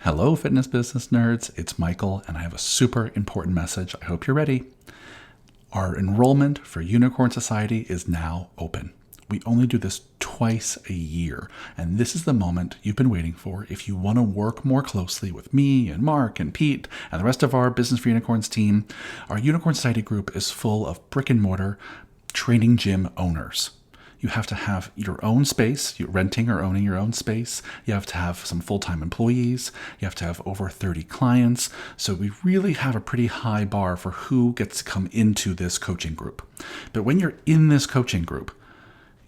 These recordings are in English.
Hello, fitness business nerds. It's Michael, and I have a super important message. I hope you're ready. Our enrollment for Unicorn Society is now open. We only do this twice a year, and this is the moment you've been waiting for if you want to work more closely with me and Mark and Pete and the rest of our Business for Unicorns team. Our Unicorn Society group is full of brick and mortar training gym owners. You have to have your own space. You're renting or owning your own space. You have to have some full-time employees. You have to have over 30 clients. So we really have a pretty high bar for who gets to come into this coaching group. But when you're in this coaching group,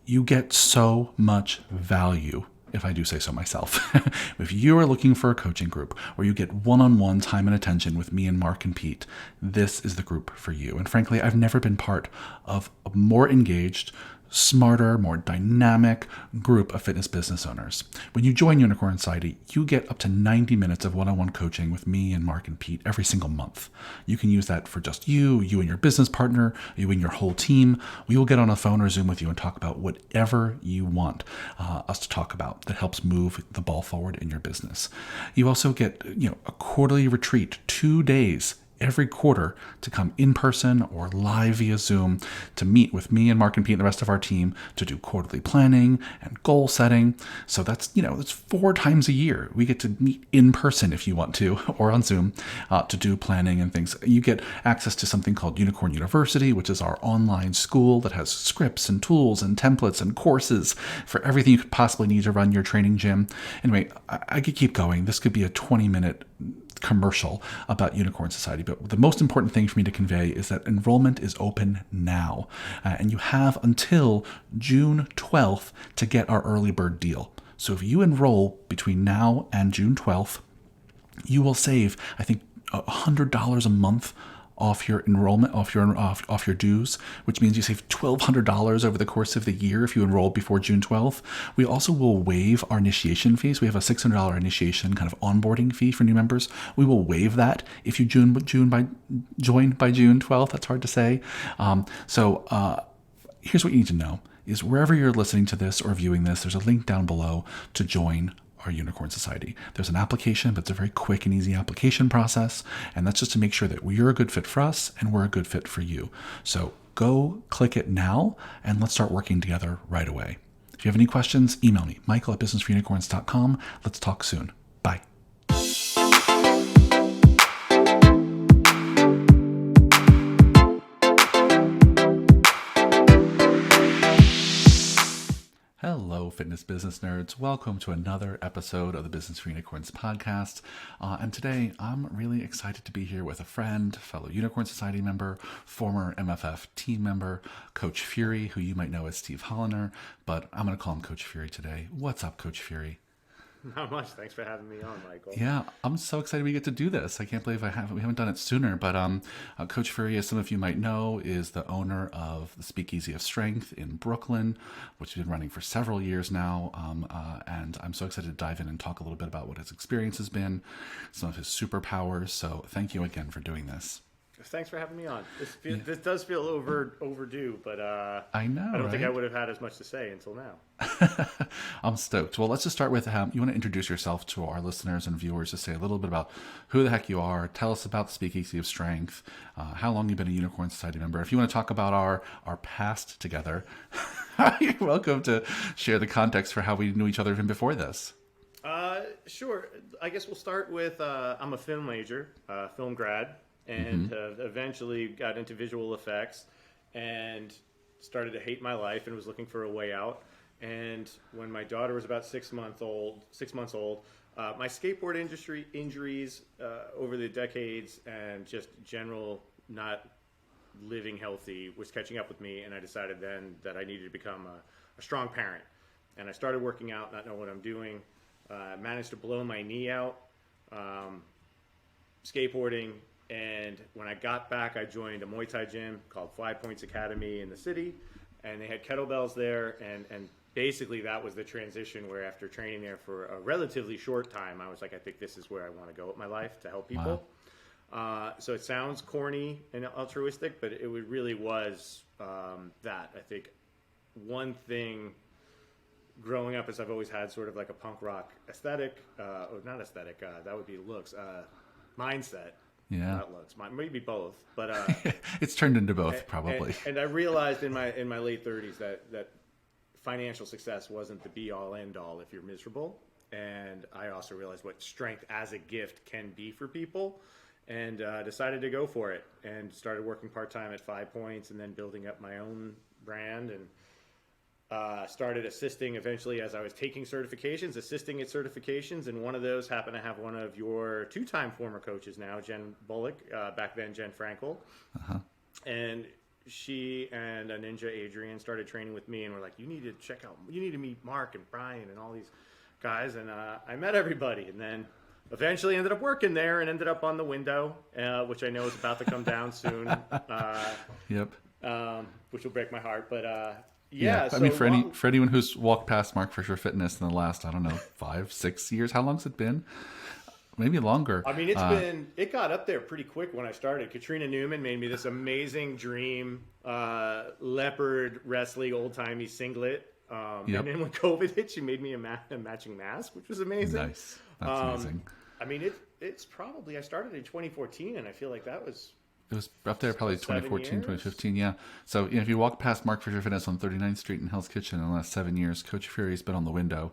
you get so much value, if I do say so myself. If you are looking for a coaching group where you get one-on-one time and attention with me and Mark and Pete, this is the group for you. And frankly, I've never been part of a more engaged, smarter, more dynamic group of fitness business owners. When you join Unicorn Society, you get up to 90 minutes of one-on-one coaching with me and Mark and Pete every single month. You can use that for just you and your business partner, you and your whole team. We will get on a phone or Zoom with you and talk about whatever you want us to talk about that helps move the ball forward in your business. You also get a quarterly retreat, 2 days every quarter to come in person or live via Zoom to meet with me and Mark and Pete and the rest of our team to do quarterly planning and goal setting. So that's 4 times a year. We get to meet in person if you want to, or on Zoom, to do planning and things. You get access to something called Unicorn University, which is our online school that has scripts and tools and templates and courses for everything you could possibly need to run your training gym. Anyway, I could keep going. This could be a 20-minute commercial about Unicorn Society, but the most important thing for me to convey is that enrollment is open now, and you have until June 12th to get our early bird deal. So if you enroll between now and June 12th, you will save, I think, $100 a month off your enrollment, off your dues, which means you save $1,200 over the course of the year if you enroll before June 12th. We also will waive our initiation fees. We have a $600 initiation kind of onboarding fee for new members. We will waive that if you join by June 12th. That's hard to say. Here's what you need to know is wherever you're listening to this or viewing this, there's a link down below to join our Unicorn Society. There's an application, but it's a very quick and easy application process. And that's just to make sure that you're a good fit for us and we're a good fit for you. So go click it now and let's start working together right away. If you have any questions, email me, michael@businessforunicorns.com. Let's talk soon. Bye. Hello, fitness business nerds. Welcome to another episode of the Business for Unicorns podcast. And today I'm really excited to be here with a friend, fellow Unicorn Society member, former MFF team member, Coach Fury, who you might know as Steve Holliner, but I'm going to call him Coach Fury today. What's up, Coach Fury? Not much. Thanks for having me on, Michael. Yeah, I'm so excited we get to do this. I can't believe we haven't done it sooner. But Coach Fury, as some of you might know, is the owner of the Speakeasy of Strength in Brooklyn, which has been running for several years now. And I'm so excited to dive in and talk a little bit about what his experience has been, some of his superpowers. So thank you again for doing this. Thanks for having me on. This does feel overdue, but I know. I don't think I would have had as much to say until now. I'm stoked. Well, let's just start with you want to introduce yourself to our listeners and viewers, to say a little bit about who the heck you are. Tell us about the Speakeasy of Strength, how long you've been a Unicorn Society member. If you want to talk about our past together, you're welcome to share the context for how we knew each other even before this. Sure. I guess we'll start with I'm a film major, film grad. And eventually got into visual effects and started to hate my life and was looking for a way out. And when my daughter was about 6 months old, my skateboard industry injuries over the decades and just general not living healthy was catching up with me. And I decided then that I needed to become a strong parent. And I started working out, not knowing what I'm doing. Managed to blow my knee out, skateboarding. And when I got back, I joined a Muay Thai gym called 5 Points Academy in the city, and they had kettlebells there, and basically that was the transition where after training there for a relatively short time, I was like, I think this is where I want to go with my life to help people. Wow. So it sounds corny and altruistic, but it really was that. I think one thing growing up, as I've always had sort of like a punk rock aesthetic, or not aesthetic, that would be looks, mindset. Yeah. Not looks, maybe both, but It's turned into both, probably. And I realized in my late 30s that financial success wasn't the be all end all if you're miserable. And I also realized what strength as a gift can be for people, and decided to go for it and started working part-time at 5 Points, and then building up my own brand, and started assisting eventually as I was taking certifications, assisting at certifications. And one of those happened to have one of your 2-time former coaches now, Jen Bullock, back then Jen Frankel. Uh-huh. And she and a ninja, Adrian, started training with me, and we're like, you need to meet Mark and Brian and all these guys. And I met everybody, and then eventually ended up working there, and ended up on the window, which I know is about to come down soon. Yep. Which will break my heart, but Yeah, so I mean, for anyone who's walked past Mark Fisher Fitness in the last, I don't know, 5-6 years, how long's it been? Maybe longer. I mean, it got up there pretty quick when I started. Katrina Newman made me this amazing dream leopard wrestling old timey singlet. And then when COVID hit, she made me a matching mask, which was amazing. Nice, that's amazing. I mean, it's probably, I started in 2014, and I feel like that was. It was up there probably 2014, 2015, yeah. So if you walk past Mark Fisher Fitness on 39th Street in Hell's Kitchen in the last 7 years, Coach Fury's been on the window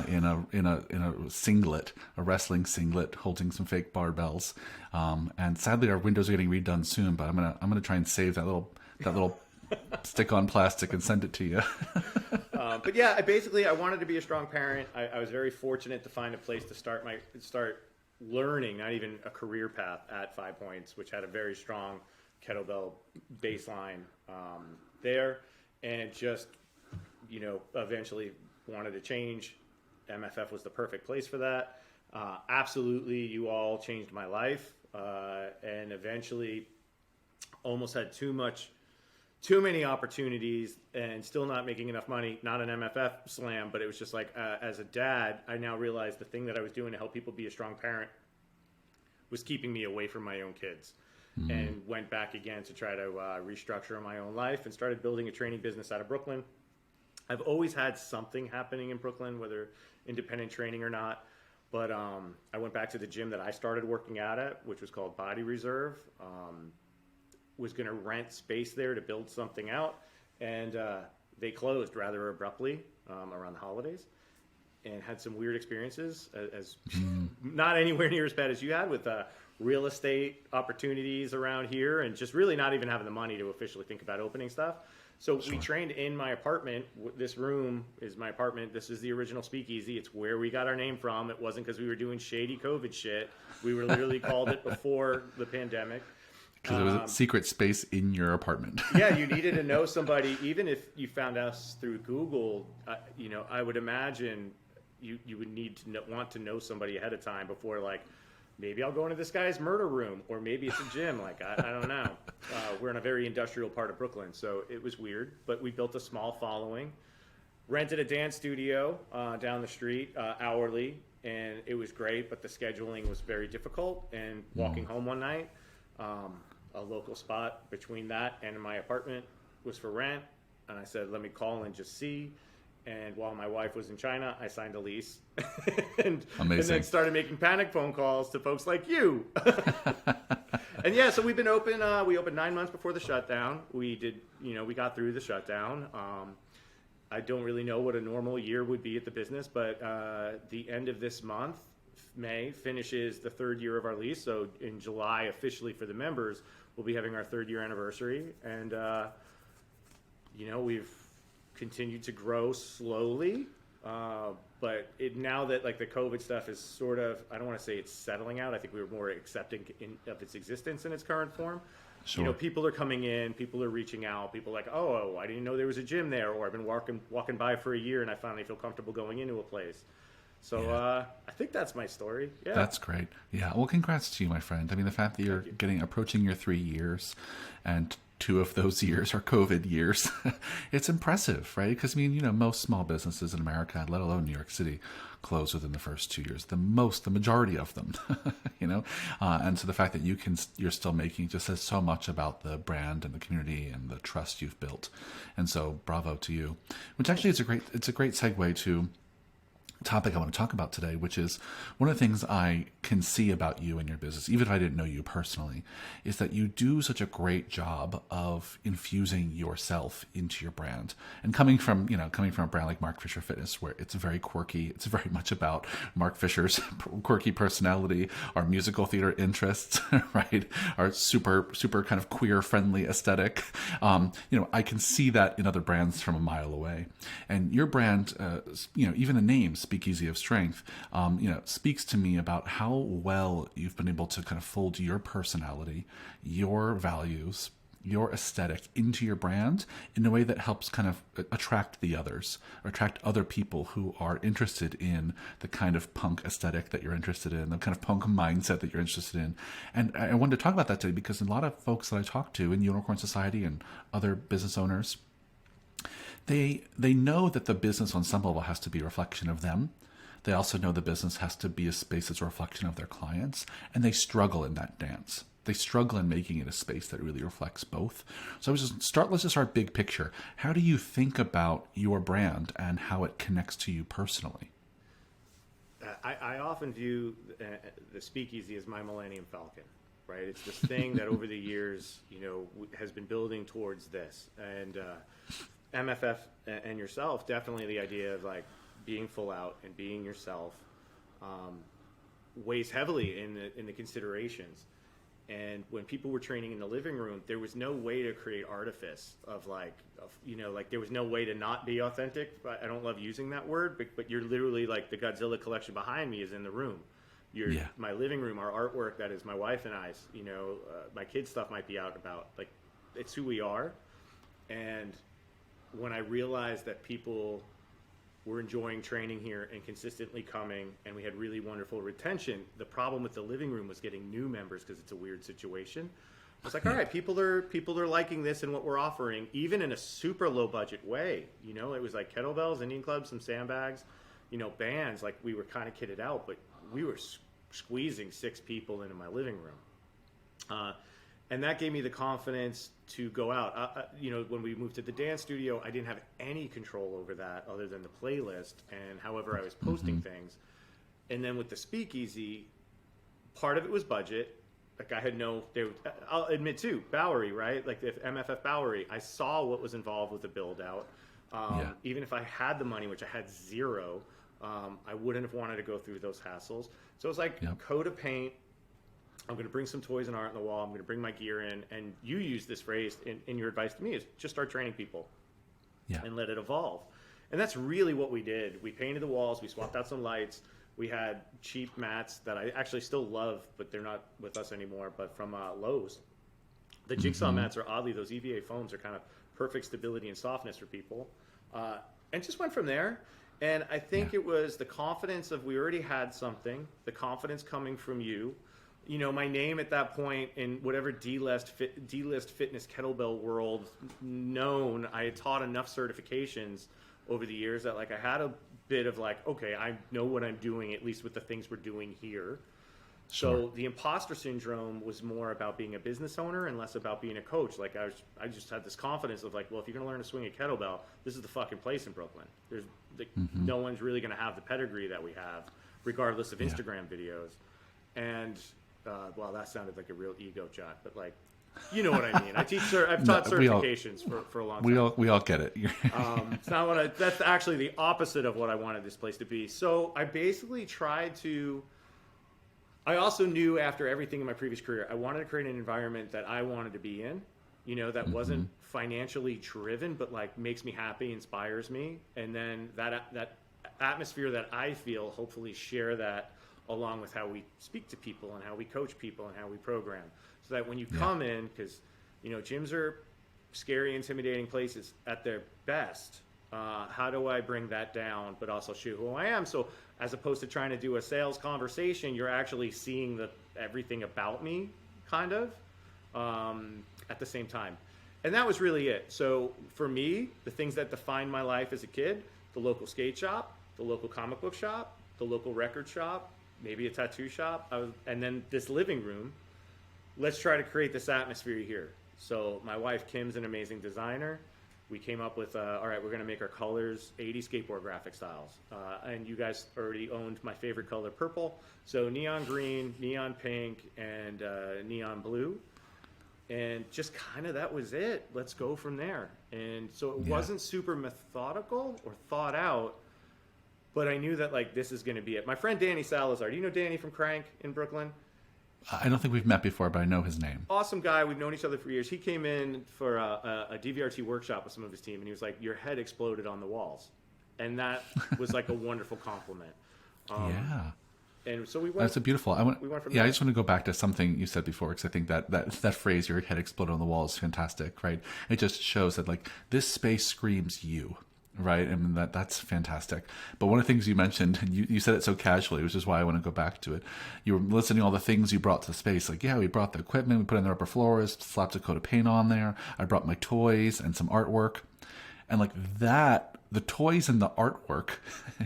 in a singlet, a wrestling singlet, holding some fake barbells. And sadly, our windows are getting redone soon. But I'm gonna try and save that little stick-on plastic and send it to you. But yeah, I wanted to be a strong parent. I was very fortunate to find a place to start learning, not even a career path, at 5 Points, which had a very strong kettlebell baseline there, and just eventually wanted to change. MFF was the perfect place for that. Absolutely, you all changed my life, and eventually almost had too many opportunities, and still not making enough money. Not an MFF slam, but it was just like, as a dad, I now realized the thing that I was doing to help people be a strong parent was keeping me away from my own kids. And went back again to try to restructure my own life, and started building a training business out of Brooklyn. I've always had something happening in Brooklyn, whether independent training or not. But I went back to the gym that I started working out at, which was called Body Reserve. Was going to rent space there to build something out, and they closed rather abruptly around the holidays, and had some weird experiences, as not anywhere near as bad as you had, with real estate opportunities around here, and just really not even having the money to officially think about opening stuff. So we trained in my apartment. This room is my apartment. This is the original speakeasy. It's where we got our name from. It wasn't because we were doing shady COVID shit. We were literally called it before the pandemic. Because it was a secret space in your apartment. Yeah, you needed to know somebody. Even if you found us through Google, I would imagine you would need to want to know somebody ahead of time before, like, maybe I'll go into this guy's murder room, or maybe it's a gym. Like, I don't know. We're in a very industrial part of Brooklyn, so it was weird. But we built a small following. Rented a dance studio down the street hourly, and it was great, but the scheduling was very difficult. And walking home one night, a local spot between that and my apartment was for rent, and I said, let me call and just see. And while my wife was in China, I signed a lease and then started making panic phone calls to folks like you. And yeah, so we've been open. We opened 9 months before the shutdown. We got through the shutdown. I don't really know what a normal year would be at the business, but the end of this month, May, finishes the 3rd year of our lease. So in July, officially for the members, we'll be having our 3rd year anniversary. And, we've continued to grow slowly. But now that like the COVID stuff is sort of, I don't want to say it's settling out. I think we were more accepting of its existence in its current form. Sure. People are coming in, people are reaching out, people are like, oh, I didn't know there was a gym there, or I've been walking by for a year and I finally feel comfortable going into a place. So I think that's my story. Yeah, that's great. Yeah, well, congrats to you, my friend. I mean, the fact that you're approaching your 3 years and 2 of those years are COVID years, it's impressive, right? Because, I mean, most small businesses in America, let alone New York City, close within the first 2 years. The majority of them, and so the fact that you're still making just says so much about the brand and the community and the trust you've built. And so bravo to you, which actually is it's a great segue to topic I want to talk about today, which is one of the things I can see about you and your business, even if I didn't know you personally, is that you do such a great job of infusing yourself into your brand. And coming from a brand like Mark Fisher Fitness, where it's very quirky, it's very much about Mark Fisher's quirky personality, our musical theater interests, right? Our super, super kind of queer friendly aesthetic. I can see that in other brands from a mile away. And your brand, even the name Speakeasy of Strength, speaks to me about how well you've been able to kind of fold your personality, your values, your aesthetic into your brand in a way that helps kind of attract the others, or attract other people who are interested in the kind of punk aesthetic that you're interested in, the kind of punk mindset that you're interested in. And I wanted to talk about that today because a lot of folks that I talk to in Unicorn Society and other business owners, they know that the business on some level has to be a reflection of them. They also know the business has to be a space that's a reflection of their clients, and they struggle in that dance. They struggle in making it a space that really reflects both. So let's just start big picture. How do you think about your brand and how it connects to you personally? I often view the Speakeasy as my Millennium Falcon, right? It's this thing that over the years, has been building towards this. And MFF and yourself, definitely the idea of like being full out and being yourself weighs heavily in the considerations. And when people were training in the living room, there was no way to create artifice of there was no way to not be authentic. I don't love using that word, but you're literally like the Godzilla collection behind me is in the room. My living room, our artwork, that is my wife and I's, my kids' stuff might be out about, like, it's who we are. And when I realized that people were enjoying training here and consistently coming, and we had really wonderful retention, the problem with the living room was getting new members because it's a weird situation. I was like, all right, people are liking this and what we're offering, even in a super low budget way. It was like kettlebells, Indian clubs, some sandbags, bands. Like, we were kind of kitted out, but we were squeezing 6 people into my living room. And that gave me the confidence to go out. When we moved to the dance studio, I didn't have any control over that other than the playlist and however I was posting things. And then with the Speakeasy, part of it was budget. Like, I'll admit too, Bowery, right? Like, if MFF Bowery, I saw what was involved with the build out. Even if I had the money, which I had zero, I wouldn't have wanted to go through those hassles. So it was like coat of paint. I'm going to bring some toys and art on the wall. I'm going to bring my gear in. And you use this phrase in your advice to me is just start training people and let it evolve. And that's really what we did. We painted the walls. We swapped out some lights. We had cheap mats that I actually still love, but they're not with us anymore, but from Lowe's. The Jigsaw mats are oddly, those EVA foams are kind of perfect stability and softness for people. And just went from there. And I think it was the confidence of we already had something, the confidence coming from you. My name at that point in whatever D-list fitness kettlebell world known, I had taught enough certifications over the years that, like, I had a bit of like, okay, I know what I'm doing, at least with the things we're doing here. Sure. So the imposter syndrome was more about being a business owner and less about being a coach. Like, I just had this confidence of like, well, if you're going to learn to swing a kettlebell, this is the fucking place in Brooklyn. There's no one's really going to have the pedigree that we have, regardless of Instagram videos. And well, that sounded like a real ego shot, but like, you know what I mean. I've taught certifications for a long time. We all get it. It's not what that's actually the opposite of what I wanted this place to be. So I basically tried to. I also knew after everything in my previous career, I wanted to create an environment that I wanted to be in. That wasn't financially driven, but like makes me happy, inspires me, and then that atmosphere that I feel, hopefully share that along with how we speak to people and how we coach people and how we program, so that when you come in, because gyms are scary, intimidating places at their best. How do I bring that down but also show who I am? So as opposed to trying to do a sales conversation, you're actually seeing everything about me kind of at the same time. And that was really it. So for me, the things that defined my life as a kid, the local skate shop, the local comic book shop, the local record shop, maybe a tattoo shop, and then this living room. Let's try to create this atmosphere here. So my wife Kim's an amazing designer. We came up with, all right, we're going to make our colors 80 skateboard graphic styles. And you guys already owned my favorite color, purple. So neon green, neon pink, and neon blue. And just kind of that was it. Let's go from there. And so it wasn't super methodical or thought out, but I knew that like this is going to be it. My friend Danny Salazar, do you know Danny from Crank in Brooklyn? I don't think we've met before, but I know his name. Awesome guy. We've known each other for years. He came in for a DVRT workshop with some of his team, and he was like, your head exploded on the walls. And that was like a wonderful compliment. Yeah. And so we went. That's a beautiful. We went from I there. just want to go back to something you said before, because I think that phrase, your head exploded on the wall, is fantastic, right? It just shows that like this space screams you. Right, I mean that's fantastic. But one of the things you mentioned, and you said it so casually, which is why I want to go back to it. You were listening to all the things you brought to the space. Like, yeah, we brought the equipment, we put it in the upper floors, slapped a coat of paint on there. I brought my toys and some artwork, and like that, the toys and the artwork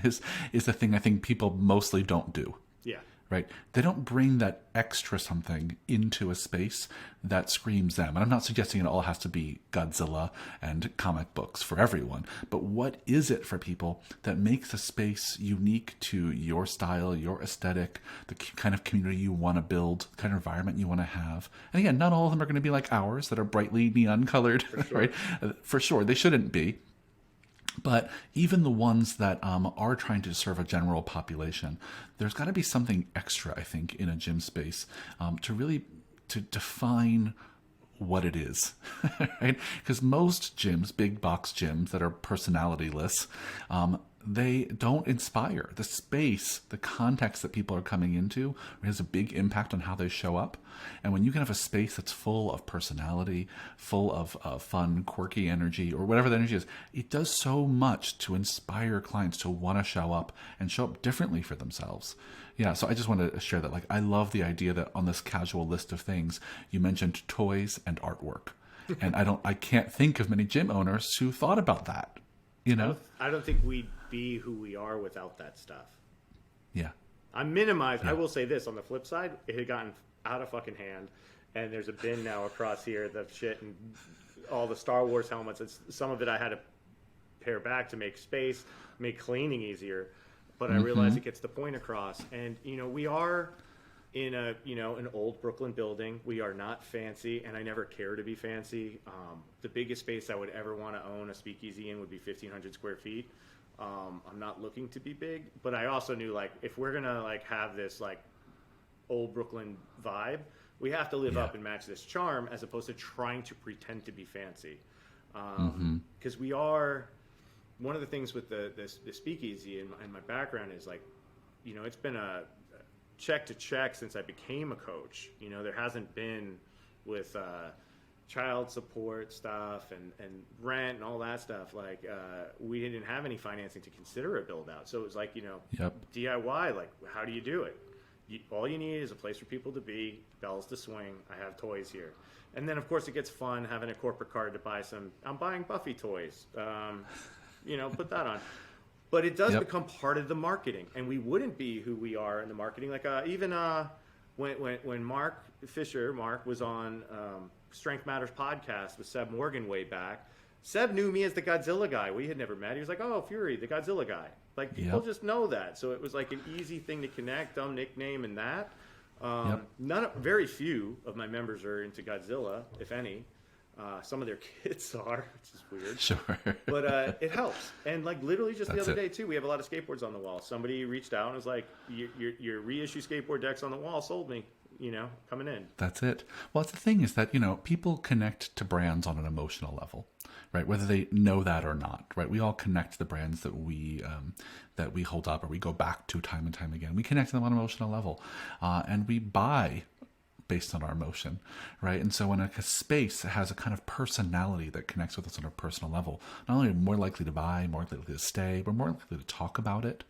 is the thing I think people mostly don't do. Yeah. Right? They don't bring that extra something into a space that screams them. And I'm not suggesting it all has to be Godzilla and comic books for everyone, but what is it for people that makes a space unique to your style, your aesthetic, the kind of community you want to build, the kind of environment you want to have? And again, not all of them are going to be like ours that are brightly neon colored, right? For sure, they shouldn't be. But even the ones that are trying to serve a general population, there's got to be something extra, I think, in a gym space to really to define what it is, right? Because most gyms, big box gyms that are personality-less, they don't inspire. The space, the context that people are coming into has a big impact on how they show up. And when you can have a space that's full of personality, full of fun, quirky energy, or whatever the energy is, it does so much to inspire clients to want to show up and show up differently for themselves. Yeah, so I just wanted to share that. Like, I love the idea that on this casual list of things, you mentioned toys and artwork. And I can't think of many gym owners who thought about that. You know? I don't think we'd be who we are without that stuff. Yeah. I minimized. Yeah. I will say this, on the flip side, it had gotten out of fucking hand, and there's a bin now across here, the shit and all the Star Wars helmets. Some of it I had to pare back to make space, make cleaning easier, but I realized it gets the point across. And we are in an old Brooklyn building. We are not fancy, and I never care to be fancy. The biggest space I would ever want to own a speakeasy in would be 1,500 square feet. I'm not looking to be big, but I also knew, like, if we're gonna like have this like old Brooklyn vibe, we have to live up and match this charm, as opposed to trying to pretend to be fancy. Because we are, one of the things with the speakeasy and my background is, like, it's been a check to check since I became a coach. There hasn't been with child support stuff and rent and all that stuff. Like, we didn't have any financing to consider a build out. So it was like, DIY, like, how do you do it? All you need is a place for people to be, bells to swing. I have toys here. And then, of course, it gets fun having a corporate card to buy I'm buying Buffy toys. Put that on. But it does become part of the marketing, and we wouldn't be who we are in the marketing. Like, even when Mark Fisher was on Strength Matters podcast with Seb Morgan way back, Seb knew me as the Godzilla guy. We had never met. He was like, "Oh, Fury, the Godzilla guy." Like, people just know that. So it was like an easy thing to connect, dumb nickname and that. Very few of my members are into Godzilla, if any. Some of their kids are, which is weird. Sure. But it helps. And like, literally just the other day too, we have a lot of skateboards on the wall. Somebody reached out and was like, your reissue skateboard decks on the wall sold me, coming in. That's it. Well, the thing is that, people connect to brands on an emotional level, right? Whether they know that or not, right? We all connect to the brands that we hold up or we go back to time and time again. We connect to them on an emotional level. And we buy based on our emotion, right? And so when a space has a kind of personality that connects with us on a personal level, not only are we more likely to buy, more likely to stay, we're more likely to talk about it,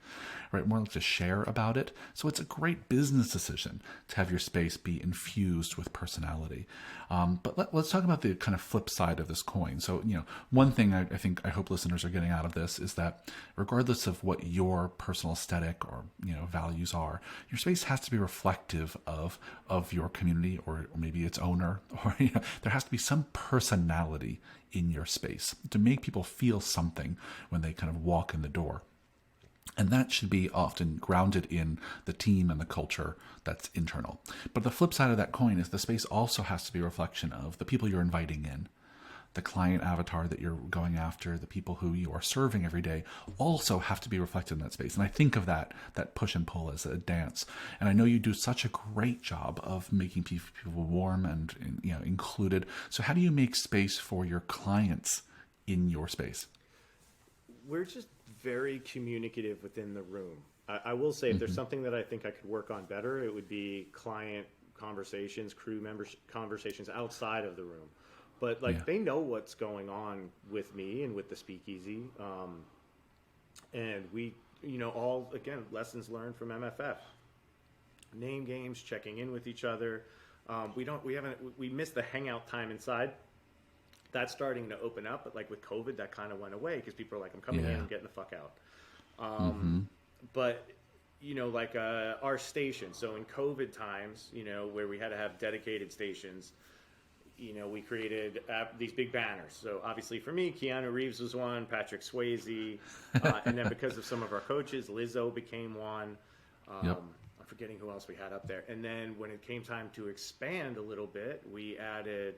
right? More likely to share about it. So it's a great business decision to have your space be infused with personality. But let's talk about the kind of flip side of this coin. So, one thing I hope listeners are getting out of this is that regardless of what your personal aesthetic or values are, your space has to be reflective of your community or maybe its owner, or there has to be some personality in your space to make people feel something when they kind of walk in the door. And that should be often grounded in the team and the culture that's internal. But the flip side of that coin is the space also has to be a reflection of the people you're inviting in. The client avatar that you're going after, the people who you are serving every day, also have to be reflected in that space. And I think of that push and pull as a dance. And I know you do such a great job of making people warm and included. So how do you make space for your clients in your space? We're just very communicative within the room. I will say, if there's something that I think I could work on better, it would be client conversations, crew members conversations outside of the room. But they know what's going on with me and with the speakeasy. And we, all, again, lessons learned from MFF. Name games, checking in with each other. We missed the hangout time inside. That's starting to open up, but with COVID, that kind of went away because people are like, I'm coming in, I'm getting the fuck out. But, our station. So in COVID times, where we had to have dedicated stations, we created these big banners. So obviously for me, Keanu Reeves was one, Patrick Swayze, and then because of some of our coaches, Lizzo became one. I'm forgetting who else we had up there. And then when it came time to expand a little bit, we added,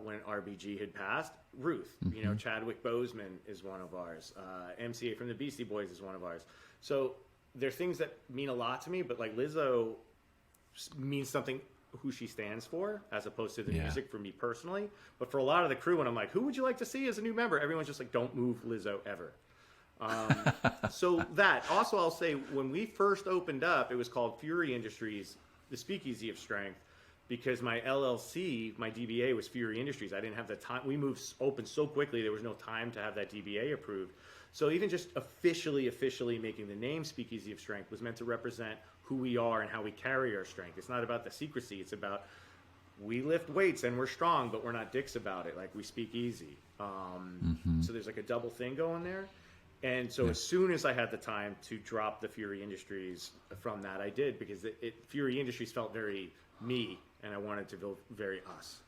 when RBG had passed, Ruth. Chadwick Boseman is one of ours. MCA from the Beastie Boys is one of ours. So there are things that mean a lot to me, but Lizzo means something who she stands for as opposed to the music for me personally. But for a lot of the crew, when I'm like, who would you like to see as a new member? Everyone's just like, don't move Lizzo ever. So that. Also, I'll say, when we first opened up, it was called Fury Industries, the Speakeasy of Strength, because my LLC, my DBA was Fury Industries. I didn't have the time. We moved open so quickly, there was no time to have that DBA approved. So even just officially making the name Speakeasy of Strength was meant to represent who we are and how we carry our strength. It's not about the secrecy. It's about, we lift weights and we're strong, but we're not dicks about it. We speak easy. So there's a double thing going there. And so as soon as I had the time to drop the Fury Industries from that, I did, because Fury Industries felt very me, and I wanted to feel very us.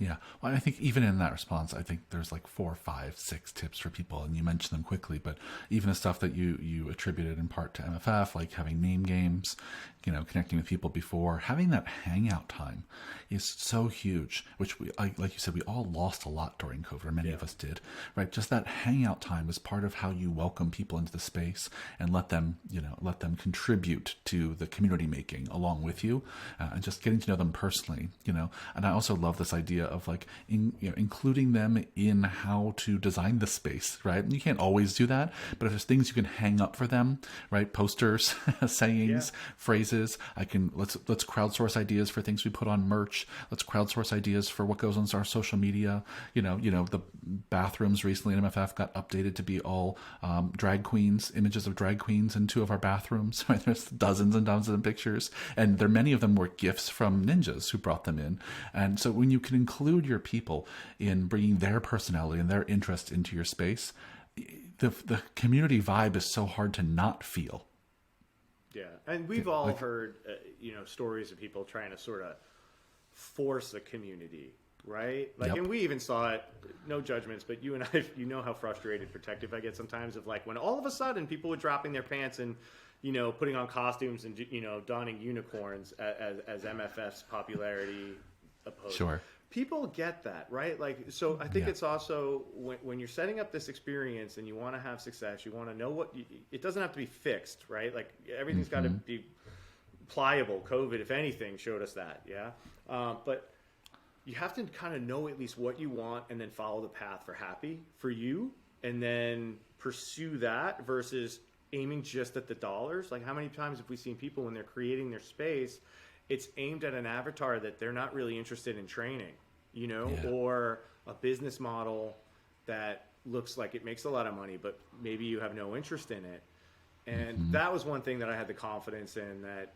Yeah. Well, I think even in that response, I think there's 4, 5, 6 tips for people, and you mentioned them quickly, but even the stuff that you attributed in part to MFF, like having name games, connecting with people before, having that hangout time is so huge, which like you said, we all lost a lot during COVID, or many of us did, right? Just that hangout time is part of how you welcome people into the space and let them contribute to the community making along with you, and just getting to know them personally, And I also love this idea of including them in how to design the space, right? And you can't always do that, but if there's things you can hang up for them, right? Posters, sayings, phrases. Let's crowdsource ideas for things we put on merch. Let's crowdsource ideas for what goes on our social media. The bathrooms recently in MFF got updated to be all drag queens, images of drag queens in 2 of our bathrooms. Right? There's dozens and dozens of pictures, and many of them were gifts from ninjas who brought them in. And so when you can include your people in bringing their personality and their interest into your space, the community vibe is so hard to not feel. Yeah, and we've all heard, stories of people trying to sort of force a community, right? And we even saw it, no judgments, but you and I, how frustrated, protective I get sometimes of when all of a sudden people were dropping their pants and, putting on costumes and, donning unicorns as MFF's popularity opposed. Sure. People get that, right? So I think it's also when you're setting up this experience and you want to have success, you want to know it doesn't have to be fixed, right? Everything's got to be pliable. COVID, if anything, showed us that, but you have to kind of know at least what you want and then follow the path for you, and then pursue that versus aiming just at the dollars. How many times have we seen people when they're creating their space it's aimed at an avatar that they're not really interested in training, Yeah. or a business model that looks like it makes a lot of money, but maybe you have no interest in it. And that was one thing that I had the confidence in, that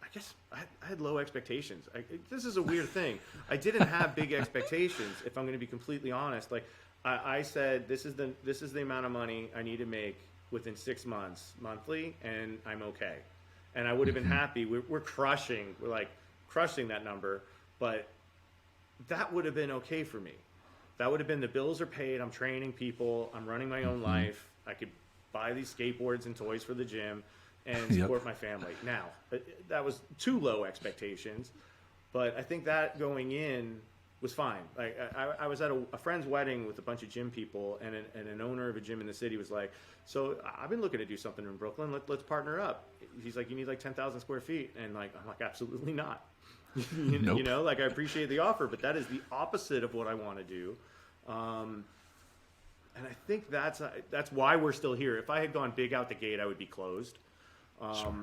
I guess I had low expectations. This is a weird thing. I didn't have big expectations, if I'm going to be completely honest. Like I said, this is the amount of money I need to make within 6 months monthly, and I'm okay. And I would have been happy. We're crushing that number, but that would have been okay for me. That would have been, the bills are paid. I'm training people. I'm running my own life. I could buy these skateboards and toys for the gym and support my family. Now, that was too low expectations, but I think that going in was fine. Like I was at a friend's wedding with a bunch of gym people, and an owner of a gym in the city was like, "So I've been looking to do something in Brooklyn. Let's partner up." He's like, "You need like 10,000 square feet," and I'm like, "Absolutely not." Nope. Like I appreciate the offer, but that is the opposite of what I want to do. And I think that's why we're still here. If I had gone big out the gate, I would be closed. Sure.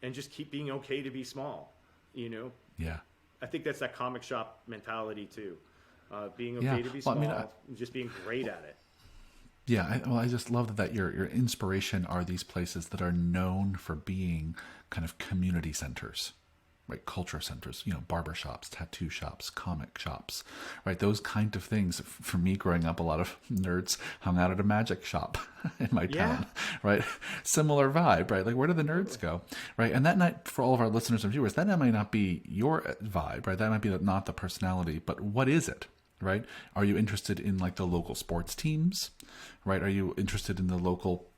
And just keep being okay to be small, Yeah. I think that's that comic shop mentality too. Being okay to be Well, small, I just being great at it. Yeah, I just love that your inspiration are these places that are known for being kind of community centers, right? Culture centers, barber shops, tattoo shops, comic shops, right? Those kind of things. For me, growing up, a lot of nerds hung out at a magic shop in my town, right? Similar vibe, right? Like, where do the nerds go, right? And that night, for all of our listeners and viewers, that might not be your vibe, right? That might be not the personality, but what is it? Right? Are you interested in like the local sports teams? Right? Are you interested in the local,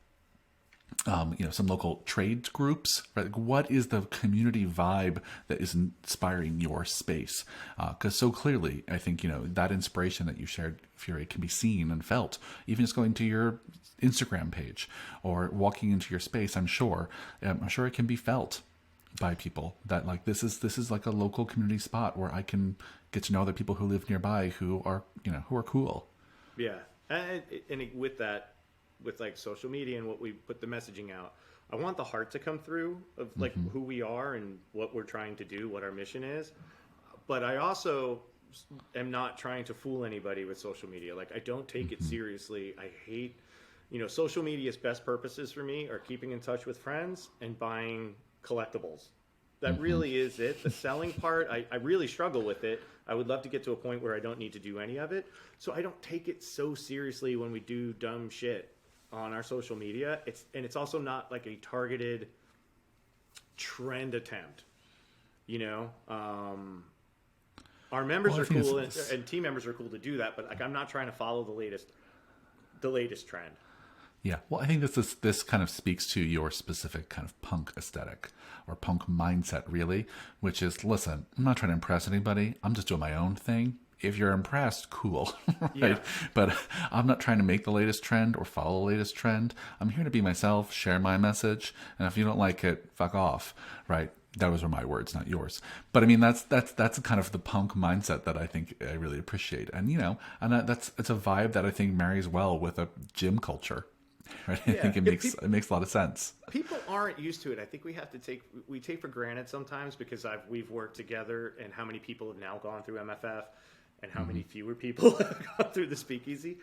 some local trade groups? Right? Like, what is the community vibe that is inspiring your space? Because so clearly, I think, that inspiration that you shared, Fury, can be seen and felt, even just going to your Instagram page or walking into your space. I'm sure it can be felt by people that like this is like a local community spot where I can get to know other people who live nearby who are cool. Yeah, and with that, with like social media and what we put the messaging out, I want the heart to come through of like who we are and what we're trying to do, what our mission is. But I also am not trying to fool anybody with social media. Like I don't take it seriously. I hate, social media's best purposes for me are keeping in touch with friends and buying collectibles. That really is it. The selling part, I really struggle with it. I would love to get to a point where I don't need to do any of it. So I don't take it so seriously when we do dumb shit on our social media. It's also not like a targeted trend attempt. Our members are cool and team members are cool to do that, but like I'm not trying to follow the latest trend. Yeah, well, I think this kind of speaks to your specific kind of punk aesthetic or punk mindset, really, which is, listen, I'm not trying to impress anybody. I'm just doing my own thing. If you're impressed, cool, right? Yeah. But I'm not trying to make the latest trend or follow the latest trend. I'm here to be myself, share my message, and if you don't like it, fuck off, right? Those are my words, not yours. But I mean, that's kind of the punk mindset that I think I really appreciate, and it's a vibe that I think marries well with a gym culture. Right? I think it makes a lot of sense. People aren't used to it. I think we take for granted sometimes because we've worked together, and how many people have now gone through MFF, and how many fewer people have gone through the Speakeasy.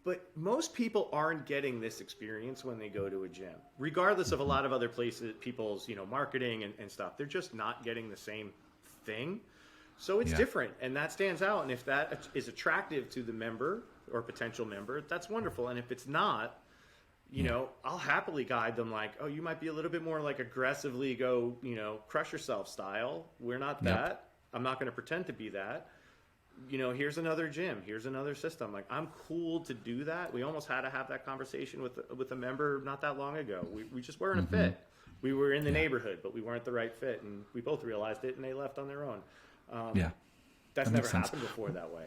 But most people aren't getting this experience when they go to a gym, regardless of a lot of other places, people's marketing and stuff. They're just not getting the same thing. So it's different, and that stands out. And if that is attractive to the member or potential member, that's wonderful. And if it's not, I'll happily guide them like, oh, you might be a little bit more like aggressively go, crush yourself style. We're not that. I'm not going to pretend to be that. Here's another gym. Here's another system. Like, I'm cool to do that. We almost had to have that conversation with a member not that long ago. We just weren't a fit. We were in the neighborhood, but we weren't the right fit. And we both realized it, and they left on their own. That's never happened before that way.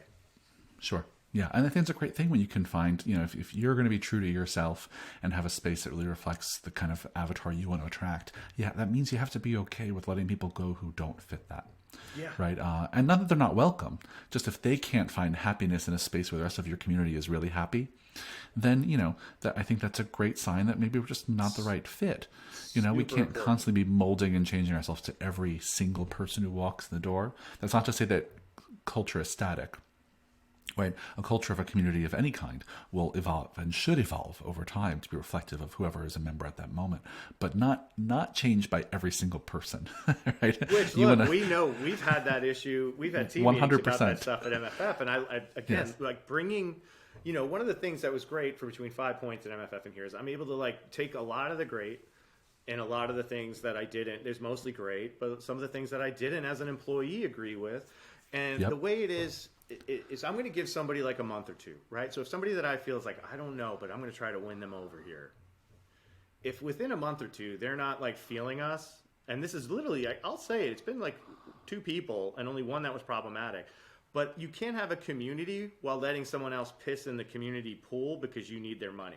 Sure. Yeah, and I think it's a great thing when you can find, if you're going to be true to yourself and have a space that really reflects the kind of avatar you want to attract, yeah, that means you have to be okay with letting people go who don't fit that. Yeah. Right. And not that they're not welcome, just if they can't find happiness in a space where the rest of your community is really happy, then, that I think that's a great sign that maybe we're just not the right fit. We can't important. constantly be molding and changing ourselves to every single person who walks in the door. That's not to say that culture is static. Right, a culture of a community of any kind will evolve and should evolve over time to be reflective of whoever is a member at that moment, but not changed by every single person. Right? Which we know we've had that issue. We've had team meetings about that stuff at MFF, and I again, like bringing, one of the things that was great for between 5 points and MFF and here is I'm able to like take a lot of the great and a lot of the things that I didn't. There's mostly great, but some of the things that I didn't as an employee agree with, and the way it is I'm going to give somebody like a month or two, right? So if somebody that I feel is like, I don't know, but I'm going to try to win them over here. If within a month or two, they're not like feeling us, and this is literally, I'll say it, it's been like 2 people and only one that was problematic. But you can't have a community while letting someone else piss in the community pool because you need their money.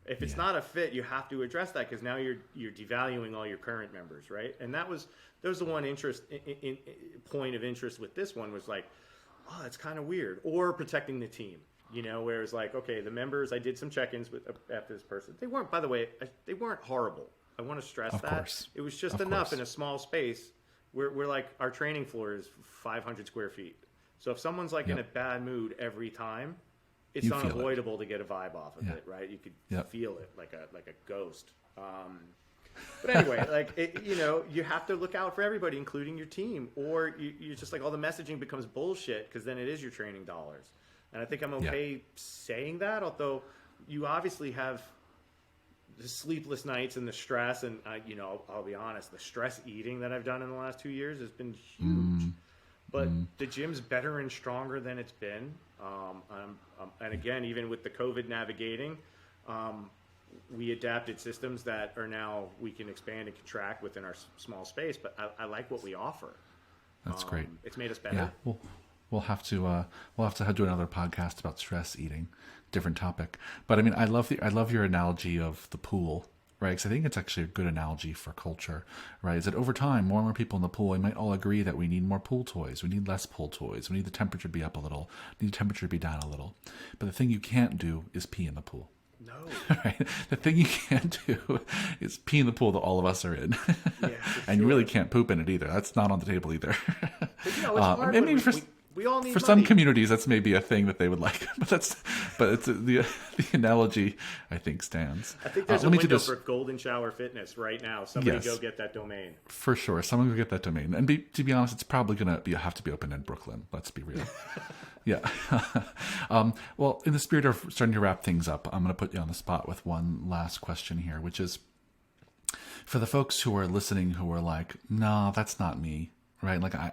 If it's not a fit, you have to address that because now you're devaluing all your current members, right? And that was the one point of interest with this one was like, oh, it's kind of weird. Or protecting the team, where it's like, okay, the members, I did some check-ins with after this person. They weren't, by the way, they weren't horrible. I want to stress that. Course. It was just enough in a small space. We're like, our training floor is 500 square feet. So if someone's like in a bad mood every time, it's unavoidable to get a vibe off of it, right? You could feel it like a ghost. But anyway, like you have to look out for everybody, including your team, or you're just like all the messaging becomes bullshit because then it is your training dollars. And I think I'm okay saying that, although you obviously have the sleepless nights and the stress, and I'll be honest, the stress eating that I've done in the last 2 years has been huge. But the gym's better and stronger than it's been. And again, even with the COVID navigating. We adapted systems that are now we can expand and contract within our small space, but I like what we offer. That's great. It's made us better. Yeah, we'll have to do another podcast about stress eating, different topic. But I mean, I love your analogy of the pool, right? Because I think it's actually a good analogy for culture, right? Is that over time, more and more people in the pool, we might all agree that we need more pool toys, we need less pool toys, we need the temperature to be up a little, we need the temperature to be down a little. But the thing you can't do is pee in the pool. No. Right? The thing you can't do is pee in the pool that all of us are in. And you really can't poop in it either. That's not on the table either. But, it's hard when we all need for money. some communities, that's maybe a thing that they would like. But it's the analogy, I think, stands. I think there's a window for Golden Shower Fitness right now. Somebody go get that domain. For sure. Someone go get that domain. And to be honest, it's probably going to have to be open in Brooklyn. Let's be real. Yeah. Well, in the spirit of starting to wrap things up, I'm going to put you on the spot with one last question here, which is for the folks who are listening who are like, no, that's not me, right? Like I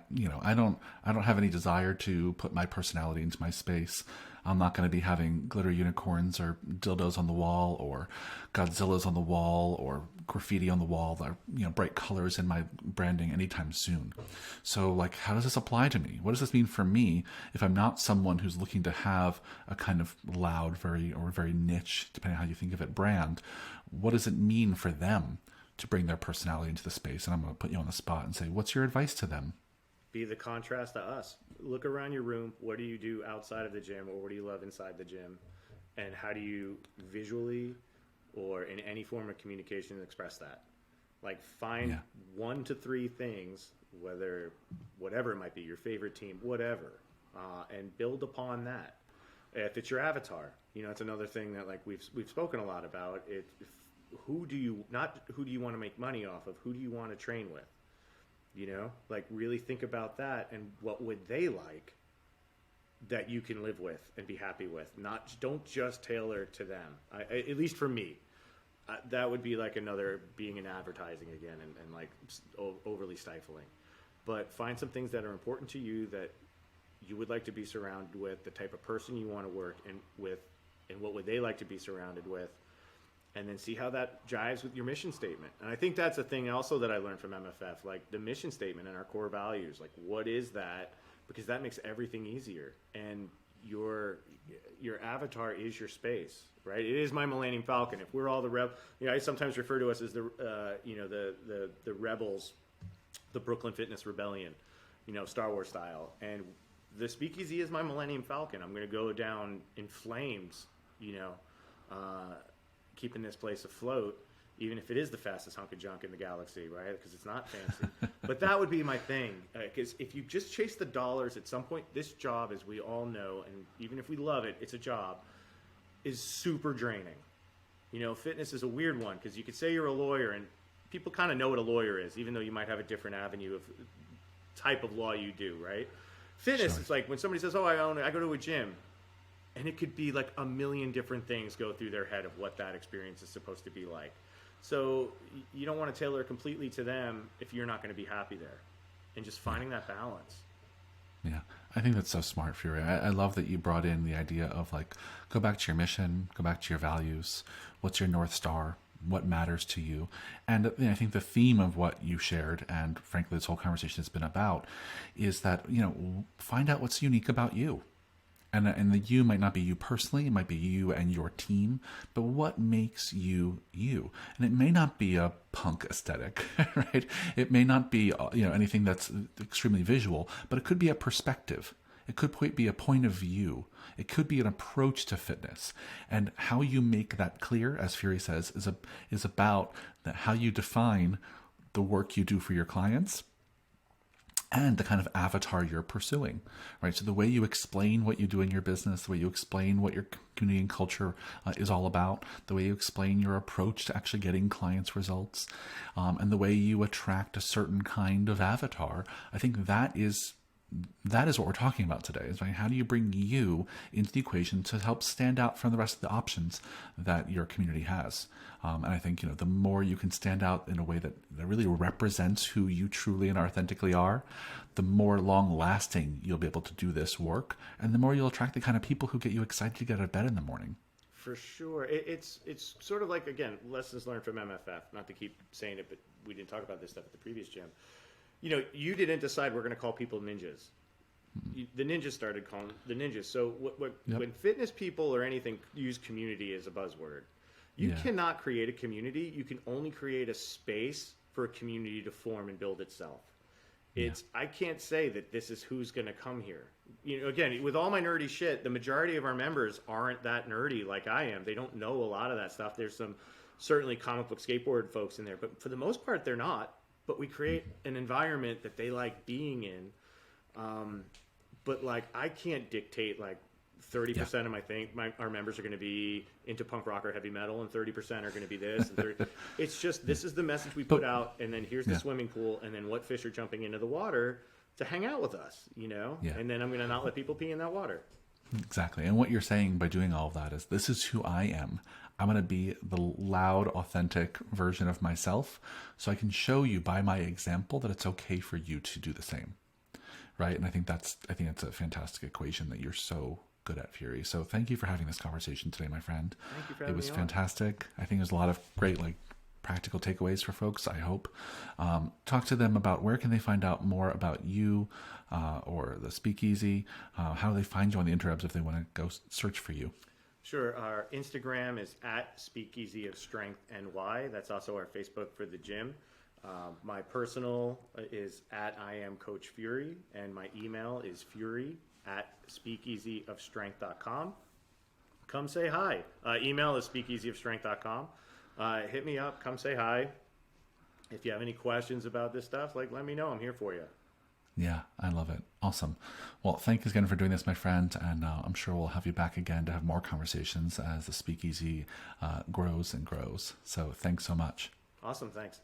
don't have any desire to put my personality into my space. I'm not going to be having glitter unicorns or dildos on the wall or Godzillas on the wall or graffiti on the wall, bright colors in my branding anytime soon. So like, how does this apply to me? What does this mean for me if I'm not someone who's looking to have a kind of loud, very niche, depending on how you think of it, brand? What does it mean for them to bring their personality into the space? And I'm going to put you on the spot and say, what's your advice to them? Be the contrast to us. Look around your room. What do you do outside of the gym, or what do you love inside the gym? And how do you visually or in any form of communication express that? Like find 1 to 3 things, whatever it might be, your favorite team, whatever, and build upon that. If it's your avatar, it's another thing that like we've spoken a lot about. Who do you want to make money off of? Who do you want to train with? Like really think about that, and what would they like that you can live with and be happy with? Don't just tailor to them. At least for me, that would be like another being in advertising again, and like overly stifling. But find some things that are important to you that you would like to be surrounded with, the type of person you want to work with, and what would they like to be surrounded with. And then see how that jives with your mission statement. And I think that's a thing also that I learned from MFF, like the mission statement and our core values. Like, what is that? Because that makes everything easier. And your avatar is your space, right? It is my Millennium Falcon. If we're all the I sometimes refer to us as the rebels, the Brooklyn Fitness Rebellion, Star Wars style. And the Speakeasy is my Millennium Falcon. I'm going to go down in flames, keeping this place afloat, even if it is the fastest hunk of junk in the galaxy, right? Because it's not fancy. But that would be my thing. Because if you just chase the dollars, at some point, this job, as we all know, and even if we love it, it's a job, is super draining. Fitness is a weird one, because you could say you're a lawyer, and people kind of know what a lawyer is, even though you might have a different avenue of type of law you do, right? Fitness, sure. It's like when somebody says, oh, I go to a gym. And it could be like a million different things go through their head of what that experience is supposed to be like. So you don't want to tailor it completely to them if you're not going to be happy there. And just finding that balance. Yeah, I think that's so smart, Fury. I love that you brought in the idea of like, go back to your mission, go back to your values. What's your North Star? What matters to you? And I think the theme of what you shared, and frankly, this whole conversation has been about, is that, find out what's unique about you. And the you might not be you personally, it might be you and your team, but what makes you you? And it may not be a punk aesthetic, right? It may not be anything that's extremely visual, but it could be a perspective. It could be a point of view. It could be an approach to fitness. And how you make that clear, as Fury says, is about how you define the work you do for your clients and the kind of avatar you're pursuing, right? So the way you explain what you do in your business, the way you explain what your community and culture is all about, the way you explain your approach to actually getting clients results, and the way you attract a certain kind of avatar, I think that is what we're talking about today. Is, right? How do you bring you into the equation to help stand out from the rest of the options that your community has? And I think, the more you can stand out in a way that really represents who you truly and authentically are, the more long lasting you'll be able to do this work, and the more you'll attract the kind of people who get you excited to get out of bed in the morning. For sure. It's sort of like, again, lessons learned from MFF, not to keep saying it, but we didn't talk about this stuff at the previous gym. You didn't decide we're going to call people ninjas. The ninjas started calling the ninjas. So when fitness people or anything use community as a buzzword, you cannot create a community. You can only create a space for a community to form and build itself. I can't say that this is who's going to come here. Again, with all my nerdy shit, the majority of our members aren't that nerdy like I am. They don't know a lot of that stuff. There's some certainly comic book skateboard folks in there, but for the most part, they're not. But we create an environment that they like being in. But like, I can't dictate like 30% of our members are going to be into punk rock or heavy metal, and 30% are going to be this. And 30, it's just, this is the message we put out. And then here's the swimming pool. And then what fish are jumping into the water to hang out with us, and then I'm going to not let people pee in that water. Exactly. And what you're saying by doing all of that is, this is who I am. I'm going to be the loud, authentic version of myself, so I can show you by my example that it's okay for you to do the same, right? And I think that's a fantastic equation that you're so good at, Fury. So thank you for having this conversation today, my friend. Thank you for having me on. It was fantastic. I think there's a lot of great practical takeaways for folks, I hope. Talk to them about where can they find out more about you or the Speakeasy. How do they find you on the interwebs if they want to go search for you? Sure. Our Instagram is at Speakeasy of Strength NY. That's also our Facebook for the gym. My personal is at I am Coach Fury, and my email is fury@speakeasyofstrength.com. Come say hi. Email is speakeasyofstrength.com. Hit me up. Come say hi. If you have any questions about this stuff, let me know. I'm here for you. Yeah, I love it. Awesome. Well, thank you again for doing this, my friend. And I'm sure we'll have you back again to have more conversations as the Speakeasy grows and grows. So thanks so much. Awesome. Thanks.